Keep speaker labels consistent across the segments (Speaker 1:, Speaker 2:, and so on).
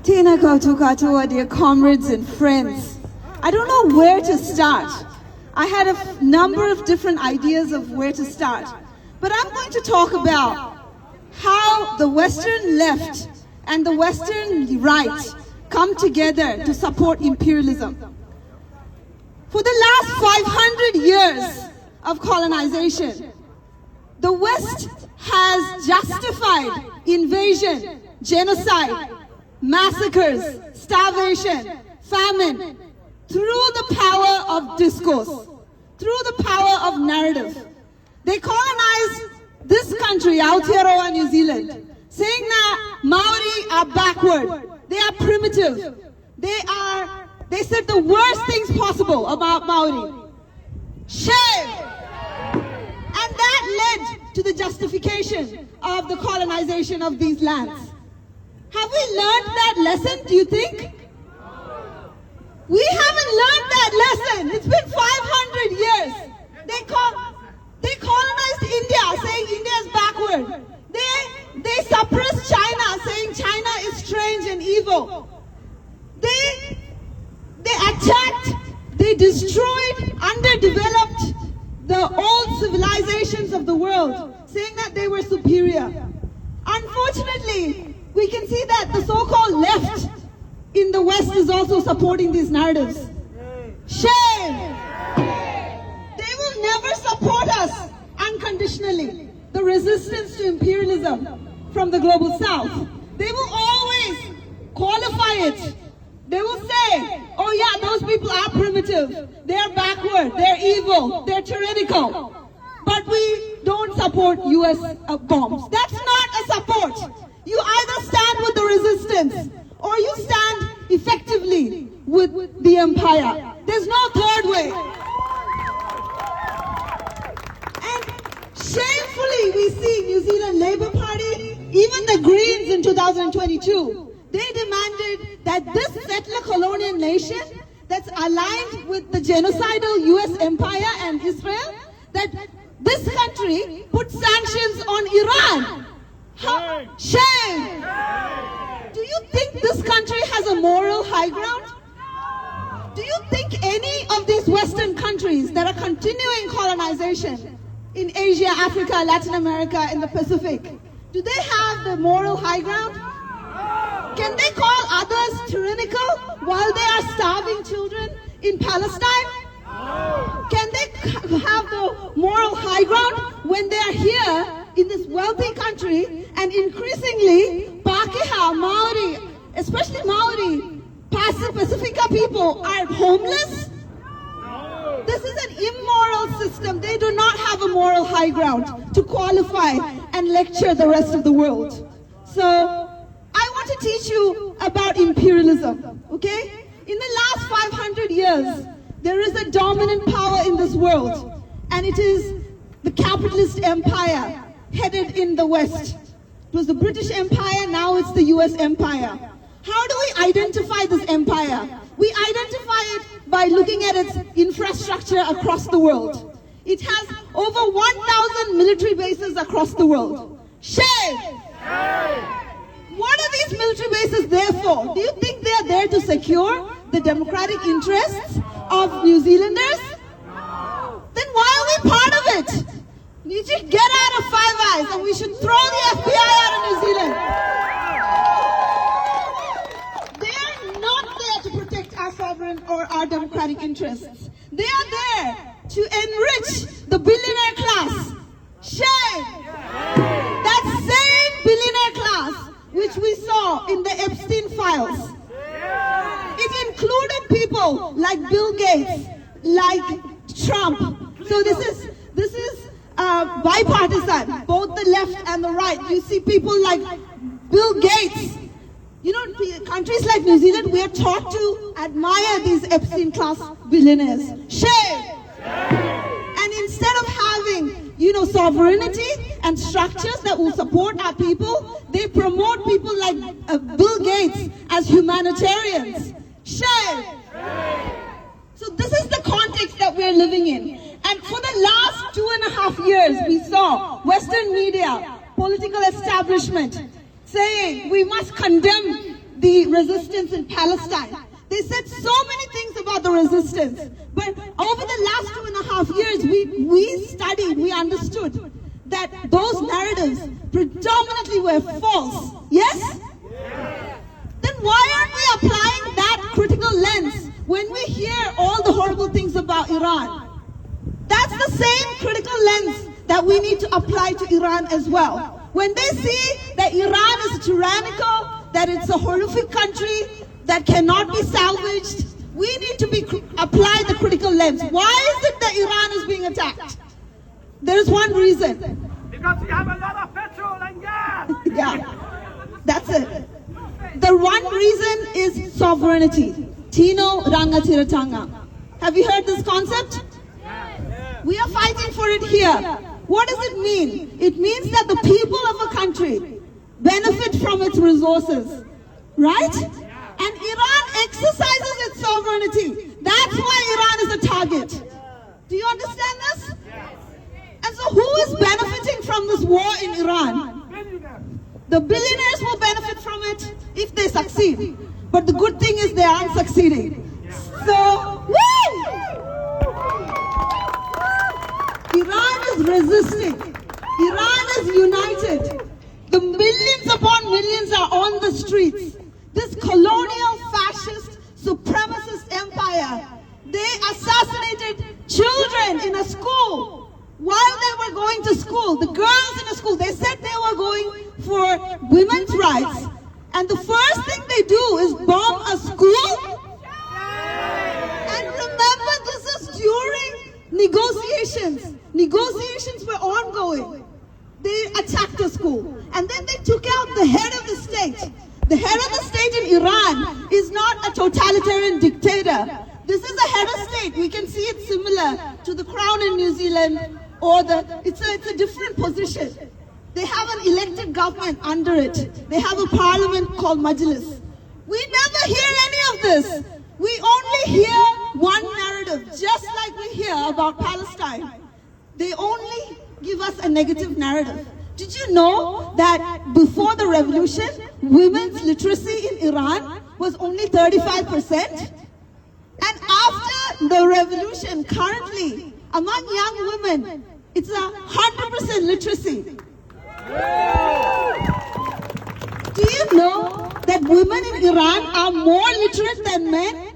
Speaker 1: Tēnā koutou katoa, dear comrades and friends. I don't know where to start. I had a number of different ideas of where to start. But I'm going to talk about how the Western left and the Western right come together to support imperialism. For the last 500 years of colonization, the West has justified invasion, genocide, massacres, starvation, famine, through the power of discourse, through the power of narrative. They colonized this country, Aotearoa, New Zealand, saying that Maori are backward, they are primitive, they said the worst things possible about Maori. Shame! And that led to the justification of the colonization of these lands. Have we learned that lesson, do you think? We haven't learned that lesson. It's been 500 years. They colonized India, saying India is backward. They suppressed China, saying China is strange and evil. They attacked, they destroyed, underdeveloped the old civilizations of the world, saying that they were superior. Unfortunately, we can see that the so-called left in the West is also supporting these narratives. Shame! They will never support us unconditionally. The resistance to imperialism from the global South. They will always qualify it. They will say, oh yeah, those people are primitive, they're backward, they're evil, they're tyrannical. But we don't support US bombs. That's not a support. You either stand with the resistance or you stand effectively with the empire. There's no third way. And shamefully we see New Zealand Labour Party, even the Greens in 2022, they demanded that this settler colonial nation that's aligned with the genocidal US empire and Israel, that this country put sanctions on Iran. Shame! Do you think this country has a moral high ground? Do you think any of these Western countries that are continuing colonization in Asia, Africa, Latin America, and the Pacific, do they have the moral high ground? Can they call others tyrannical while they are starving children in Palestine? Can they have the moral high ground when they are here in this wealthy country and increasingly Pākehā, Maori, especially Maori, Pacifica people are homeless? This is an immoral system. They do not have a moral high ground to qualify and lecture the rest of the world. So I want to teach you about imperialism, okay? In the last 500 years, there is a dominant power in this world, and it is the capitalist empire headed in the West. It was the British Empire, now it's the US Empire. How do we identify this empire? We identify it by looking at its infrastructure across the world. It has over 1,000 military bases across the world. Shame! What are these military bases there for? Do you think they are there to secure the democratic interests of New Zealanders? Then why are we part of it? We should get out of Five Eyes and we should throw the FBI out of New Zealand. They are not there to protect our sovereign or our democratic interests. They are there to enrich the billionaire class. Shame! That same billionaire class which we saw in the Epstein files. It included people like Bill Gates, like Trump. So this is bipartisan, both the left and the right. You see people like Bill Gates. You know, countries like New Zealand, we are taught to admire these Epstein class billionaires. Shame! And instead of having, you know, sovereignty and structures that will support our people, they promote people like Bill Gates as humanitarians. Shame! So this is the context that we're living in. And for the last 2.5 years, we saw Western media, political establishment, saying we must condemn the resistance in Palestine. They said so many things about the resistance. But over the last 2.5 years, we studied, we understood that those narratives predominantly were false. Yes? Then why aren't we applying that critical lens when we hear all the horrible things about Iran? That's the same critical lens that we need to apply to Iran as well. When they see that Iran is tyrannical, that it's a horrific country that cannot be salvaged, we need to apply the critical lens. Why is it that Iran is being attacked? There's one reason.
Speaker 2: Because we have a lot of petrol and gas.
Speaker 1: Yeah, that's it. The one reason is sovereignty. Tino Ranga Tiratanga. Have you heard this concept? We are fighting for it here. What does it mean? It means that the people of a country benefit from its resources, right? And Iran exercises its sovereignty. That's why Iran is a target. Do you understand this? And so who is benefiting from this war in Iran? The billionaires will benefit from it if they succeed. But the good thing is they aren't succeeding. So, woo! Iran is resisting. Iran is united. The millions upon millions are on the streets. This colonial, fascist, supremacist empire, they assassinated children in a school while they were going to school. The girls in a school, they said they were going for women's rights. And the first thing they do is bomb a school. And remember, this is during negotiations. Negotiations were ongoing. They attacked the school. And then they took out the head of the state. The head of the state in Iran is not a totalitarian dictator. This is a head of state. We can see it similar to the crown in New Zealand, or it's a different position. They have an elected government under it. They have a parliament called Majlis. We never hear any of this. We only hear one narrative, just like we hear about Palestine. They only give us a negative narrative. Did you know that before the revolution, women's literacy in Iran was only 35%? And after the revolution, currently, among young women, it's 100% literacy. Do you know that women in Iran are more literate than men?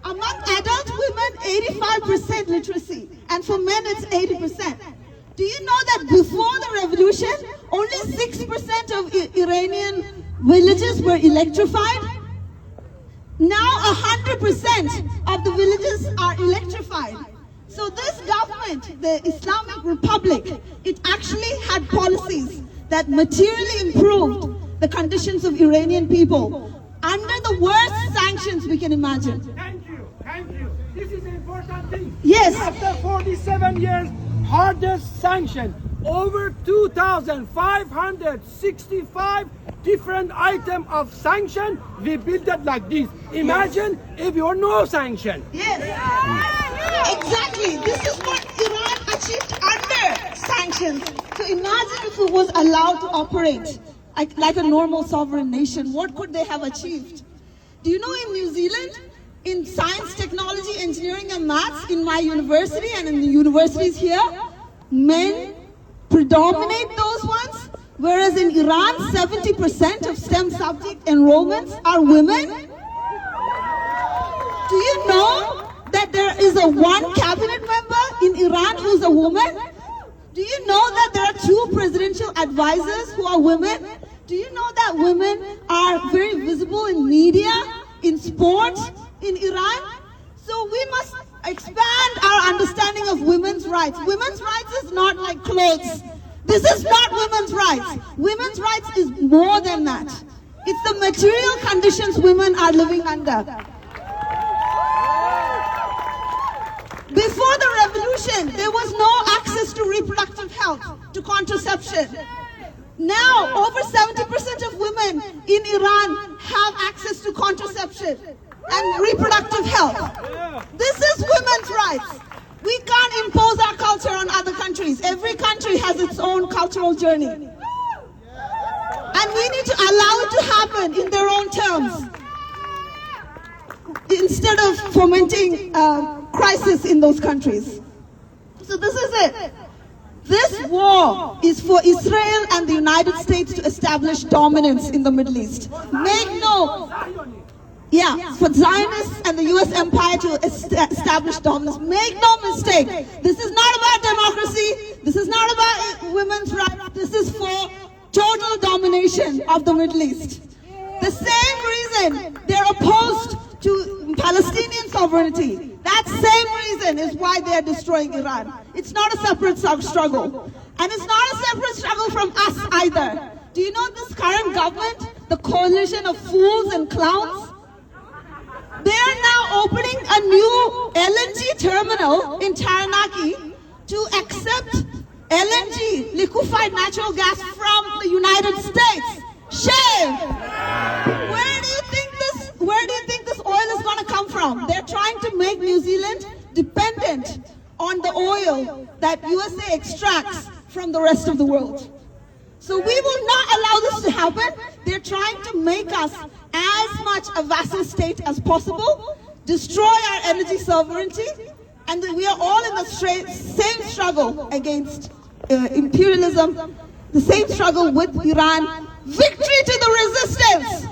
Speaker 1: Among adult women, 85% literacy. And for men, it's 80%. Do you know that before the revolution, only 6% of Iranian villages were electrified? Now 100% of the villages are electrified. So this government, the Islamic Republic, it actually had policies that materially improved the conditions of Iranian people under the worst sanctions we can imagine.
Speaker 2: Thank you, thank you. This is an important thing.
Speaker 1: Yes.
Speaker 2: After 47 years, hardest sanction, over 2,565 different items of sanction, we built it like this. Imagine if you were no sanction.
Speaker 1: Yes. Exactly. This is what Iran achieved under sanctions. So imagine if it was allowed to operate like a normal sovereign nation, what could they have achieved? Do you know in New Zealand, in science, technology, engineering and maths, in my university and in the universities here, men predominate those ones, whereas in Iran, 70% of STEM subject enrollments are women. Do you know that there is one cabinet member in Iran who's a woman? Do you know that there are 2 presidential advisors who are women? Do you know that women are very visible in media, in sports, in Iran? So we must expand our understanding of women's rights. Women's rights is not like clothes. This is not women's rights. Women's rights is more than that. It's the material conditions women are living under. Before the revolution, there was no access to reproductive health, to contraception. Now, over 70% of women in Iran have access to contraception and reproductive health. This is women's rights. We can't impose our culture on other countries. Every country has its own cultural journey. And we need to allow it to happen in their own terms, instead of fomenting crisis in those countries. So this is it. This war is for Israel and the United States to establish dominance in the Middle East. For Zionists and the US empire to establish dominance. Make no mistake, this is not about democracy, this is not about women's rights, this is for total domination of the Middle East. The same reason they're opposed to Palestinian sovereignty, that same reason is why they are destroying Iran. It's not a separate struggle. And it's not a separate struggle from us either. Do you know this current government, the coalition of fools and clowns? They are now opening a new LNG terminal in Taranaki to accept LNG, liquefied natural gas, from the United States. Shame! Where do you think this oil is going to come from? They're trying to make New Zealand dependent on the oil that USA extracts from the rest of the world. So we will not allow this to happen. They're trying to make us as much a vassal state as possible, destroy our energy sovereignty, and we are all in the same struggle against imperialism, the same struggle with Iran. Victory to the resistance!